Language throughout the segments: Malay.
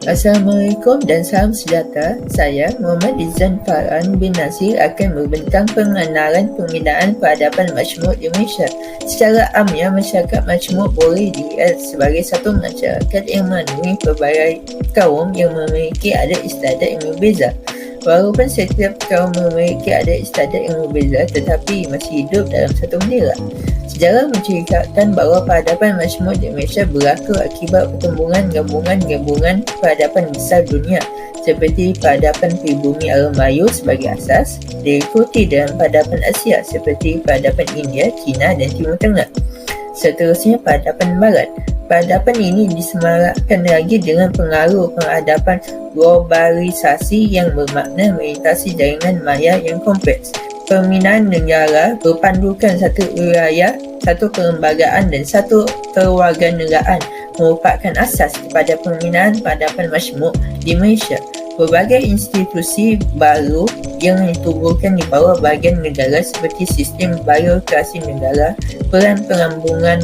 Assalamualaikum dan salam sejahtera. Saya Muhammad Izan Farhan bin Nasir akan membentang pengenalan pembinaan peradaban majmuk di Malaysia. Secara amnya, masyarakat majmuk boleh dilihat sebagai satu masyarakat yang memenuhi pelbagai kaum yang memiliki adat istiadat yang berbeza. Walaupun setiap kaum memiliki adat istiadat yang berbeza, tetapi masih hidup dalam satu bendera. Sejarah menceritakan bahawa peradaban majmuk di Malaysia berlaku akibat pertembungan gabungan-gabungan peradaban besar dunia seperti peradaban pribumi Arab Melayu sebagai asas, diikuti dalam peradaban Asia seperti peradaban India, China dan Timur Tengah. Seterusnya peradaban Barat. Peradaban ini disemarakkan lagi dengan pengaruh peradaban globalisasi yang bermakna melintasi jaringan maya yang kompleks. Pembinaan negara berpandukan satu wilayah, satu perlembagaan dan satu kewarganegaraan merupakan asas kepada pembinaan peradaban majmuk di Malaysia. Berbagai institusi baru yang ditubuhkan di bawah bahagian negara seperti sistem birokrasi negara, peran perambungan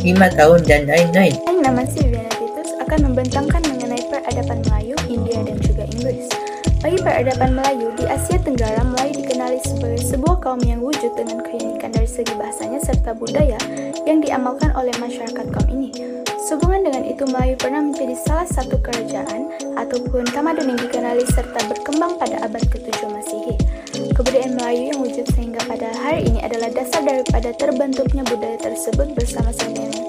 5 tahun dan lain-lain. Nama Silviana Titus akan membentangkan mengenai peradaban Melayu, India dan juga Inggris. Bagi peradaban Melayu, di Asia Tenggara Melayu dikenali sebagai sebuah kaum yang wujud dengan keunikan dari segi bahasanya serta budaya yang diamalkan oleh masyarakat kaum ini. Sehubungan dengan itu, Melayu pernah menjadi salah satu kerajaan ataupun tamadun yang dikenali serta berkembang pada abad ke-7 Masihi. Kebudayaan Melayu yang wujud sehingga pada hari ini adalah dasar daripada terbentuknya budaya tersebut bersama-sama dengan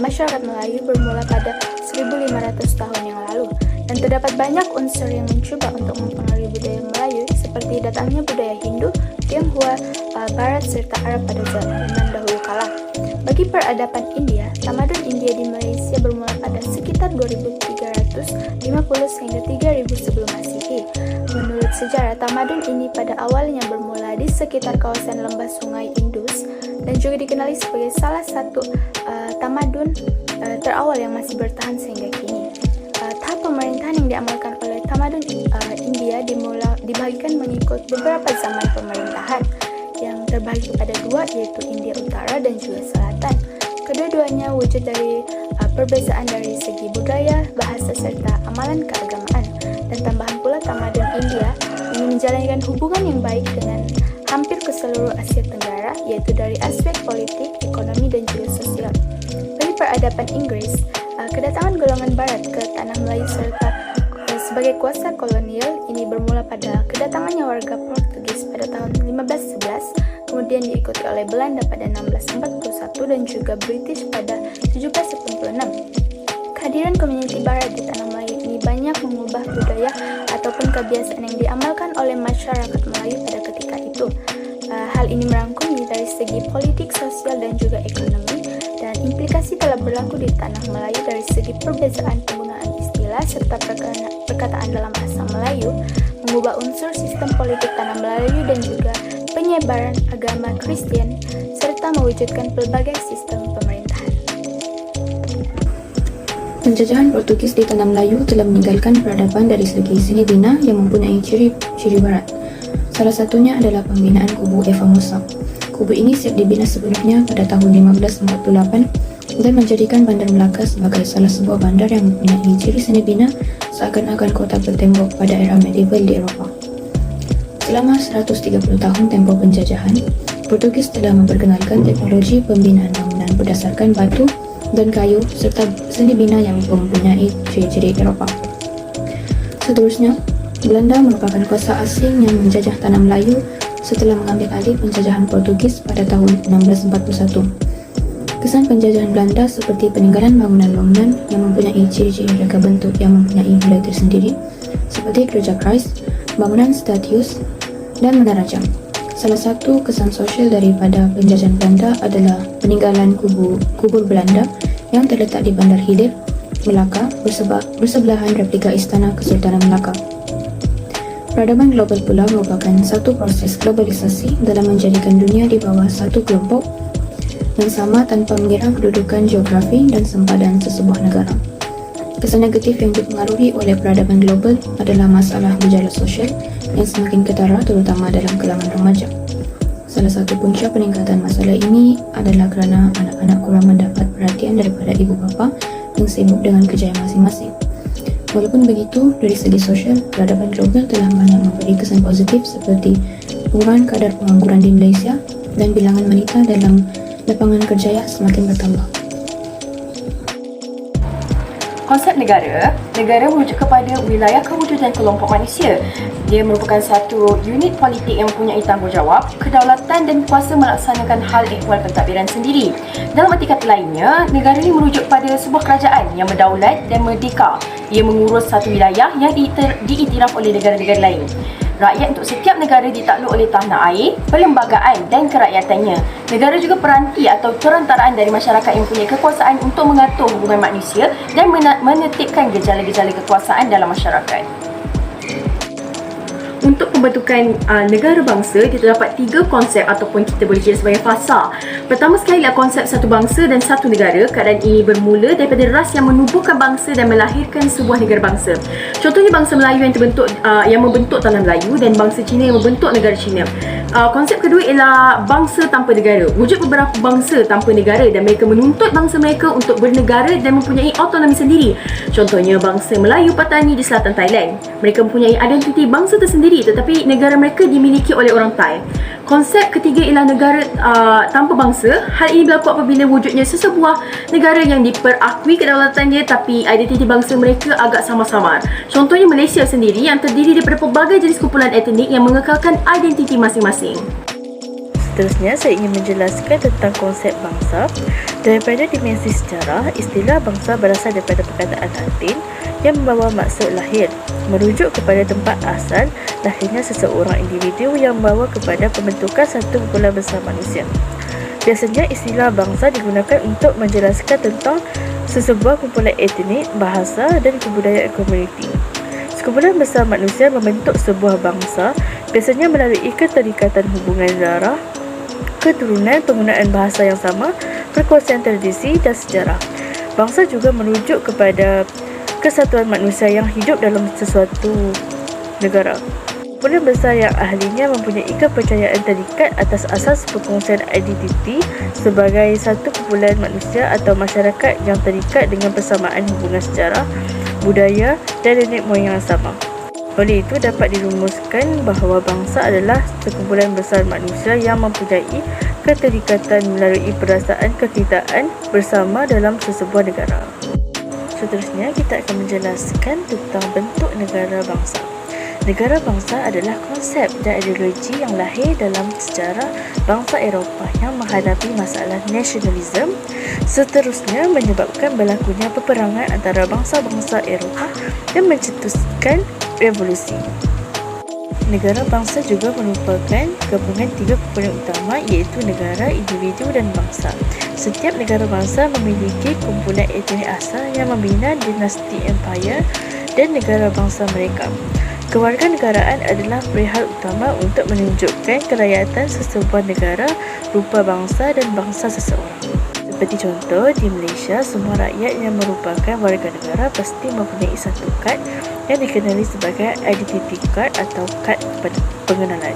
masyarakat Melayu bermula pada 1500 tahun yang lalu. Dan terdapat banyak unsur yang mencoba untuk mempengaruhi budaya Melayu seperti datangnya budaya Hindu, Tionghoa, Barat serta Arab pada zaman dahulu kala. Bagi peradaban India, tamadun India di Malaysia bermula pada sekitar 2350 hingga 3000 sebelum Masehi. Menurut sejarah, tamadun ini pada awalnya bermula di sekitar kawasan lembah sungai Indus dan juga dikenali sebagai salah satu tamadun terawal yang masih bertahan sehingga kini. Tahap pemerintahan yang diamalkan oleh tamadun India dibagikan mengikut beberapa zaman pemerintahan yang terbagi pada dua, yaitu India Utara dan juga Selatan. Kedua-duanya wujud dari perbezaan dari segi budaya, bahasa serta amalan keagamaan. Dan tambahan pula tamadun India ingin menjalankan hubungan yang baik dengan hampir ke seluruh Asia Tenggara, yaitu dari aspek politik, ekonomi dan juga sosial. Bagi peradaban Inggris, kedatangan golongan Barat ke tanah Melayu serta sebagai kuasa kolonial ini bermula pada kedatangannya warga Portugis pada tahun 1511, kemudian diikuti oleh Belanda pada 1641 dan juga British pada 1786. Kehadiran komuniti Barat di tanah Melayu ini banyak mengubah budaya ataupun kebiasaan yang diamalkan oleh masyarakat Melayu pada ketika itu. Hal ini merangkumi dari segi politik, sosial dan juga ekonomi, dan implikasi telah berlaku di tanah Melayu dari segi perbezaan penggunaan istilah serta perkataan dalam bahasa Melayu, mengubah unsur sistem politik tanah Melayu dan juga penyebaran agama Kristen, serta mewujudkan pelbagai sistem pemerintahan. Penjajahan Portugis di tanah Melayu telah meninggalkan peradaban dari segi seni bina yang mempunyai ciri barat. Salah satunya adalah pembinaan kubu Eva Musa. Kubu ini siap dibina sebelumnya pada tahun 1548 dan menjadikan Bandar Melaka sebagai salah sebuah bandar yang mempunyai ciri seni bina seakan-akan kota bertembok pada era medieval di Eropah. Selama 130 tahun tempoh penjajahan, Portugis telah memperkenalkan teknologi pembinaan bangunan berdasarkan batu dan kayu serta seni bina yang mempunyai ciri-ciri Eropah. Seterusnya, Belanda merupakan kuasa asing yang menjajah tanah Melayu setelah mengambil alih penjajahan Portugis pada tahun 1641. Kesan penjajahan Belanda seperti peninggalan bangunan-bangunan yang mempunyai ciri-ciri reka bentuk yang mempunyai nilai tersendiri seperti gereja Christ, bangunan Statius, dan menara jam. Salah satu kesan sosial daripada penjajahan Belanda adalah peninggalan kubur Belanda yang terletak di Bandar Hilir, Melaka, bersebelahan replika Istana Kesultanan Melaka. Peradaban global pula merupakan satu proses globalisasi dalam menjadikan dunia di bawah satu kelompok yang sama tanpa mengira kedudukan geografi dan sempadan sesebuah negara. Kesan negatif yang dipengaruhi oleh peradaban global adalah masalah gejala sosial yang semakin ketara terutama dalam kalangan remaja. Salah satu punca peningkatan masalah ini adalah kerana anak-anak kurang mendapat perhatian daripada ibu bapa yang sibuk dengan kerjaya masing-masing. Walaupun begitu, dari segi sosial, peradaban global telah banyak memberi kesan positif seperti penurunan kadar pengangguran di Malaysia dan bilangan wanita dalam lapangan kerja semakin bertambah. Konsep negara merujuk kepada wilayah kewujudan kelompok manusia. Dia merupakan satu unit politik yang mempunyai tanggungjawab, kedaulatan dan kuasa melaksanakan hal ehwal pentadbiran sendiri. Dalam arti kata lainnya, negara ini merujuk pada sebuah kerajaan yang berdaulat dan merdeka. Ia mengurus satu wilayah yang diiktiraf oleh negara-negara lain. Rakyat untuk setiap negara ditakluk oleh tanah air, perlembagaan dan kerakyatannya. Negara juga peranti atau perantaraan dari masyarakat yang mempunyai kekuasaan untuk mengatur hubungan manusia dan menetipkan gejala-gejala kekuasaan dalam masyarakat. Untuk pembentukan negara bangsa, kita dapat 3 konsep ataupun kita boleh kira sebagai fasa. Pertama sekali adalah konsep satu bangsa dan satu negara. Keadaan ini bermula daripada ras yang menubuhkan bangsa dan melahirkan sebuah negara bangsa. Contohnya bangsa Melayu yang membentuk tanah Melayu dan bangsa Cina yang membentuk negara Cina. Konsep kedua ialah bangsa tanpa negara. Wujud beberapa bangsa tanpa negara dan mereka menuntut bangsa mereka untuk bernegara dan mempunyai autonomi sendiri. Contohnya bangsa Melayu Patani di selatan Thailand. Mereka mempunyai identiti bangsa tersendiri tetapi negara mereka dimiliki oleh orang Thai. Konsep ketiga ialah negara tanpa bangsa. Hal ini berlaku apabila wujudnya sesebuah negara yang diperakui kedaulatannya tapi identiti bangsa mereka agak samar-samar. Contohnya Malaysia sendiri yang terdiri daripada pelbagai jenis kumpulan etnik yang mengekalkan identiti masing-masing. Seterusnya, saya ingin menjelaskan tentang konsep bangsa. Daripada dimensi sejarah, istilah bangsa berasal daripada perkataan Latin yang membawa maksud lahir, merujuk kepada tempat asal lahirnya seseorang individu yang membawa kepada pembentukan satu kumpulan besar manusia. Biasanya istilah bangsa digunakan untuk menjelaskan tentang sesebuah kumpulan etnik, bahasa dan kebudayaan komuniti. Sekumpulan besar manusia membentuk sebuah bangsa biasanya melalui keterikatan hubungan darah, keturunan, penggunaan bahasa yang sama, perkongsian tradisi dan sejarah. Bangsa juga merujuk kepada kesatuan manusia yang hidup dalam sesuatu negara. Kumpulan besar yang ahlinya mempunyai kepercayaan terikat atas asas perkongsian identiti sebagai satu kumpulan manusia atau masyarakat yang terikat dengan persamaan hubungan sejarah, budaya dan nenek moyang yang sama. Oleh itu, dapat dirumuskan bahawa bangsa adalah sekumpulan besar manusia yang mempunyai keterikatan melalui perasaan kekitaan bersama dalam sesebuah negara. Seterusnya, kita akan menjelaskan tentang bentuk negara bangsa. Negara bangsa adalah konsep dan ideologi yang lahir dalam sejarah bangsa Eropah yang menghadapi masalah nasionalisme, seterusnya menyebabkan berlakunya peperangan antara bangsa-bangsa Eropah dan mencetuskan revolusi. Negara bangsa juga merupakan gabungan 3 komponen utama iaitu negara, individu dan bangsa. Setiap negara bangsa memiliki kumpulan etnik asal yang membina dinasti empire dan negara bangsa mereka. Kewarganegaraan adalah perihal utama untuk menunjukkan kerakyatan sesebuah negara rupa bangsa dan bangsa seseorang. Seperti contoh, di Malaysia, semua rakyat yang merupakan warga negara pasti mempunyai satu kad yang dikenali sebagai identity card atau kad pengenalan.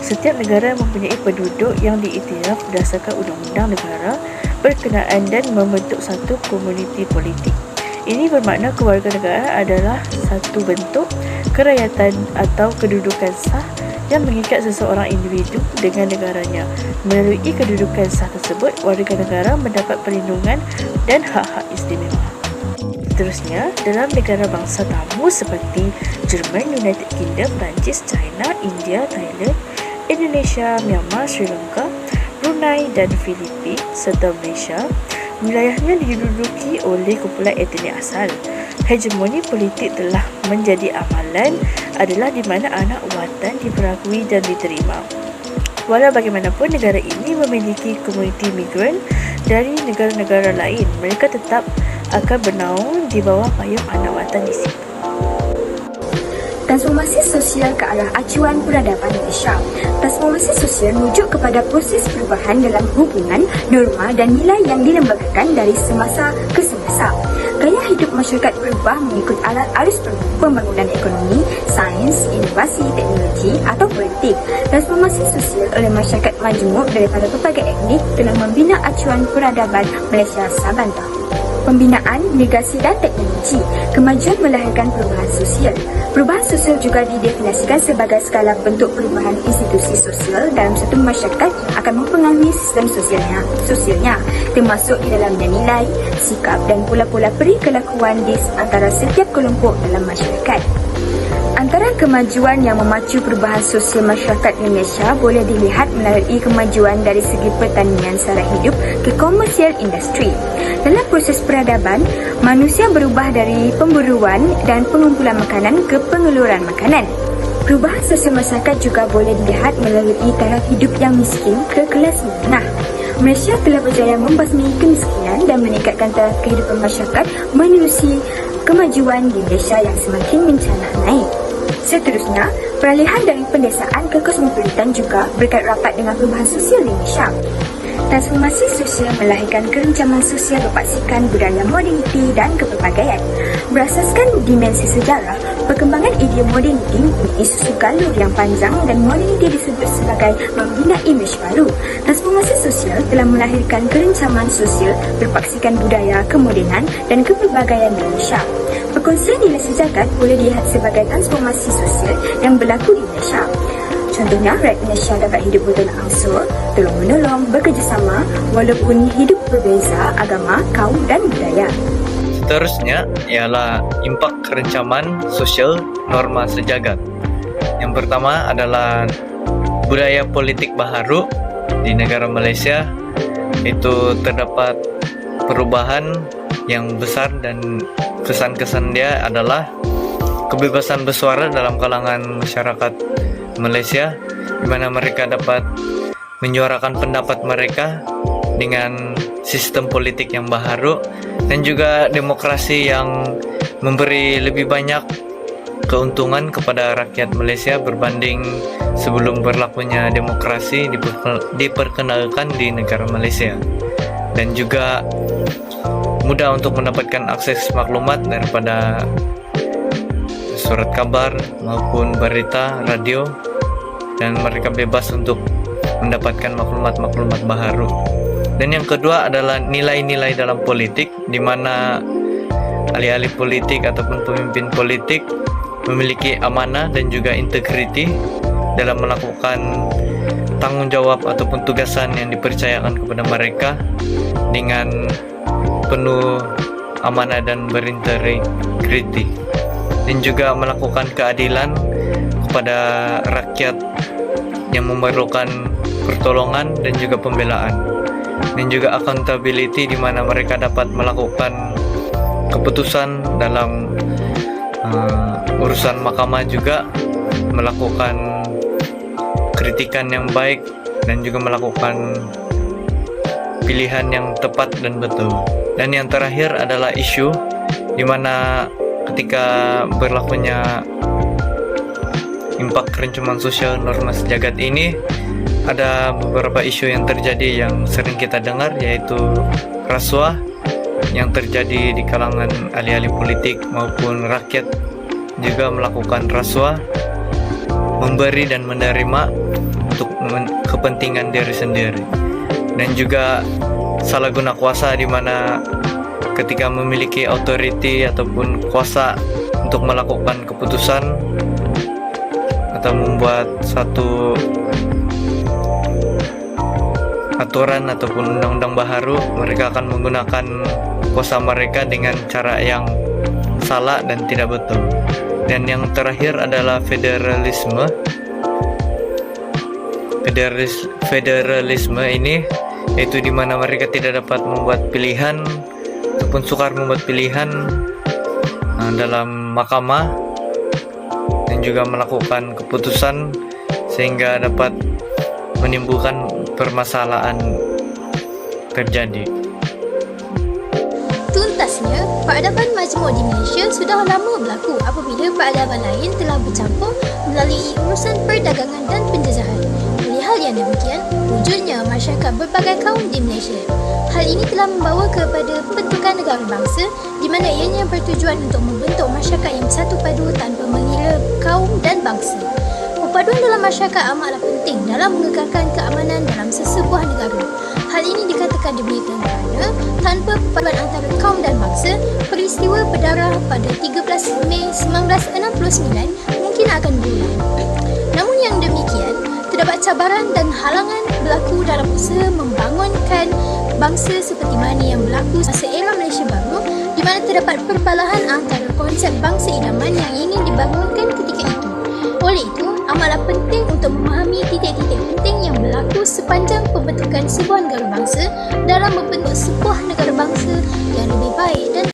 Setiap negara mempunyai penduduk yang diiktiraf berdasarkan undang-undang negara berkenaan dan membentuk satu komuniti politik. Ini bermakna kewarganegaraan adalah satu bentuk kerakyatan atau kedudukan sah yang mengikat seseorang individu dengan negaranya. Melalui kedudukan sah tersebut, warga negara mendapat perlindungan dan hak-hak istimewa. Seterusnya, dalam negara bangsa tamu seperti Jerman, United Kingdom, Perancis, China, India, Thailand, Indonesia, Myanmar, Sri Lanka, Brunei dan Filipina serta Malaysia, wilayahnya diduduki oleh kumpulan etnik asal. Hegemoni politik telah menjadi amalan adalah di mana anak watan diperakui dan diterima. Walau bagaimanapun, negara ini memiliki komuniti migran dari negara-negara lain, mereka tetap akan bernaung di bawah payung anak watan di situ. Transformasi sosial ke arah acuan peradaban Malaysia. Transformasi sosial merujuk kepada proses perubahan dalam hubungan, norma dan nilai yang dilembagakan dari semasa ke semasa. Gaya hidup masyarakat berubah mengikut arus pembangunan ekonomi, sains, inovasi, teknologi atau politik. Transformasi sosial oleh masyarakat majmuk daripada pelbagai etnik telah membina acuan peradaban Malaysia saban tahun. Pembinaan, negasi dan teknologi. Kemajuan melahirkan perubahan sosial. Perubahan sosial juga didefinisikan sebagai skala bentuk perubahan institusi sosial dalam satu masyarakat yang akan mempengaruhi sistem sosialnya, termasuk di dalamnya nilai, sikap dan pula-pula perikelakuan di antara setiap kelompok dalam masyarakat. Antara kemajuan yang memacu perubahan sosial masyarakat Indonesia boleh dilihat melalui kemajuan dari segi pertanian sara hidup ke komersial industri. Dalam proses peradaban, manusia berubah dari pemburuan dan pengumpulan makanan ke pengeluaran makanan. Perubahan sosial masyarakat juga boleh dilihat melalui taraf hidup yang miskin ke kelas menengah. Malaysia telah berjaya membasmi kemiskinan dan meningkatkan taraf kehidupan masyarakat menerusi kemajuan di Malaysia yang semakin mencanak naik. Seterusnya, peralihan dari pendesaan ke kosmopolitan juga berkait rapat dengan perubahan sosial di Malaysia. Transformasi sosial melahirkan kerencaman sosial berpaksikan budaya moderniti dan kepelbagaian. Berasaskan dimensi sejarah, perkembangan idea moderniti mempunyai susu galur yang panjang dan moderniti disebut sebagai membina imej baru. Transformasi sosial telah melahirkan kerencaman sosial berpaksikan budaya, kemodenan dan kepelbagaian di Malaysia. Perkongsian nilai sejagat boleh dilihat sebagai transformasi sosial yang berlaku di Malaysia. Contohnya, rakyat Malaysia dapat hidup bertolak ansur, tolong-menolong, bekerjasama walaupun hidup berbeza agama, kaum dan budaya. Seterusnya ialah impak kerencaman sosial norma sejagat. Yang pertama adalah budaya politik baharu di negara Malaysia. Itu terdapat perubahan yang besar dan kesan-kesan dia adalah kebebasan bersuara dalam kalangan masyarakat Malaysia, di mana mereka dapat menyuarakan pendapat mereka dengan sistem politik yang baharu dan juga demokrasi yang memberi lebih banyak keuntungan kepada rakyat Malaysia berbanding sebelum berlakunya demokrasi diperkenalkan di negara Malaysia. Dan juga mudah untuk mendapatkan akses maklumat daripada surat kabar maupun berita, radio, dan mereka bebas untuk mendapatkan maklumat-maklumat baharu. Dan yang kedua adalah nilai-nilai dalam politik, di mana ahli-ahli politik ataupun pemimpin politik memiliki amanah dan juga integriti dalam melakukan tanggungjawab ataupun tugasan yang dipercayakan kepada mereka dengan penuh amanah dan berintegriti, dan juga melakukan keadilan kepada rakyat yang memerlukan pertolongan dan juga pembelaan, dan juga accountability, di mana mereka dapat melakukan keputusan dalam urusan mahkamah, juga melakukan kritikan yang baik dan juga melakukan pilihan yang tepat dan betul. Dan yang terakhir adalah isu, di mana ketika berlakunya impak kerencaman sosial norma sejagat ini, ada beberapa isu yang terjadi yang sering kita dengar, yaitu rasuah yang terjadi di kalangan ahli-ahli politik maupun rakyat juga melakukan rasuah, memberi dan menerima untuk kepentingan diri sendiri. Dan juga salah guna kuasa, di mana ketika memiliki authority ataupun kuasa untuk melakukan keputusan atau membuat satu aturan ataupun undang-undang baharu, mereka akan menggunakan kuasa mereka dengan cara yang salah dan tidak betul. Dan yang terakhir adalah federalisme. Federalisme ini yaitu di mana mereka tidak dapat membuat pilihan ataupun sukar membuat pilihan dalam mahkamah dan juga melakukan keputusan sehingga dapat menimbulkan permasalahan terjadi. Tuntasnya, peradaban majmuk di Malaysia sudah lama berlaku apabila peradaban lain telah bercampur melalui urusan perdagangan dan penjajahan. Oleh hal yang demikian, wujudnya masyarakat berbagai kaum di Malaysia. Hal ini telah membawa kepada pembentukan negara bangsa di mana ianya bertujuan untuk membentuk masyarakat yang bersatu padu tanpa mengira kaum dan bangsa. Perpaduan dalam masyarakat amatlah penting dalam mengekalkan keamanan dalam sesebuah negara. Hal ini dikatakan demikian kerana tanpa perpaduan antara kaum dan bangsa, peristiwa berdarah pada 13 Mei 1969 mungkin akan berulang. Namun yang demikian, terdapat cabaran dan halangan berlaku dalam usaha membangunkan bangsa seperti mana yang berlaku masa era Malaysia Baru, di mana terdapat perbalahan antara konsep bangsa idaman yang ingin dibangunkan ketika itu. Oleh itu, amatlah penting untuk memahami titik-titik penting yang berlaku sepanjang pembentukan sebuah negara bangsa dalam membentuk sebuah negara bangsa yang lebih